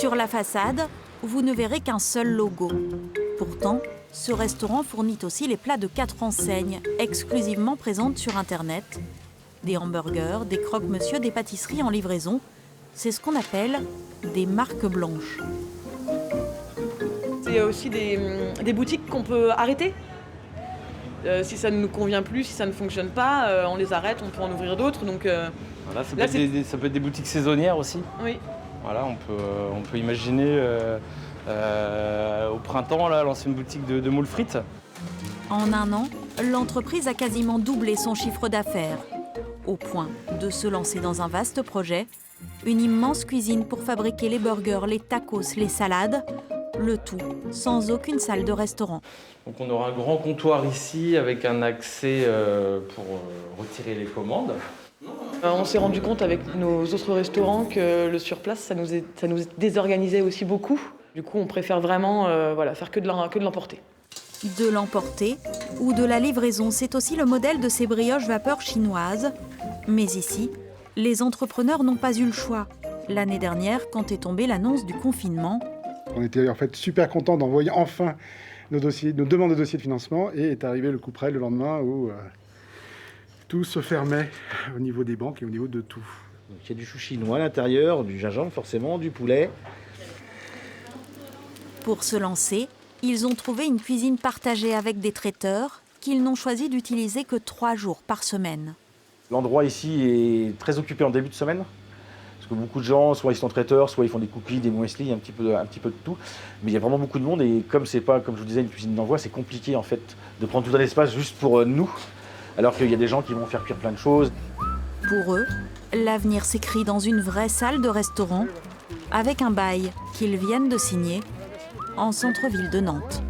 Sur la façade, vous ne verrez qu'un seul logo. Pourtant, ce restaurant fournit aussi les plats de 4 enseignes, exclusivement présentes sur Internet. Des hamburgers, des croque-monsieur, des pâtisseries en livraison. C'est ce qu'on appelle des marques blanches. Il y a aussi des boutiques qu'on peut arrêter. Si ça ne nous convient plus, si ça ne fonctionne pas, on les arrête, on peut en ouvrir d'autres. Donc, voilà, ça peut être des boutiques saisonnières aussi. Oui. Voilà, on peut imaginer au printemps là, lancer une boutique de moules frites. En un an, l'entreprise a quasiment doublé son chiffre d'affaires, au point de se lancer dans un vaste projet, une immense cuisine pour fabriquer les burgers, les tacos, les salades, le tout sans aucune salle de restaurant. Donc on aura un grand comptoir ici avec un accès pour retirer les commandes. On s'est rendu compte avec nos autres restaurants que le surplace, ça nous désorganisait aussi beaucoup. Du coup, on préfère vraiment faire que de l'emporter. De l'emporter ou de la livraison, c'est aussi le modèle de ces brioches vapeur chinoises. Mais ici, les entrepreneurs n'ont pas eu le choix. L'année dernière, quand est tombée l'annonce du confinement, on était en fait super contents d'envoyer enfin nos demandes de dossiers de financement et est arrivé le coup près le lendemain où tout se fermait au niveau des banques et au niveau de tout. Donc, il y a du chou chinois à l'intérieur, du gingembre forcément, du poulet. Pour se lancer, ils ont trouvé une cuisine partagée avec des traiteurs qu'ils n'ont choisi d'utiliser que 3 jours par semaine. L'endroit ici est très occupé en début de semaine. Parce que beaucoup de gens, soit ils sont traiteurs, soit ils font des cookies, des muesli, un petit peu de tout. Mais il y a vraiment beaucoup de monde et comme c'est pas, comme je vous disais, une cuisine d'envoi, c'est compliqué en fait de prendre tout un espace juste pour nous. Alors qu'il y a des gens qui vont faire cuire plein de choses. Pour eux, l'avenir s'écrit dans une vraie salle de restaurant avec un bail qu'ils viennent de signer en centre-ville de Nantes.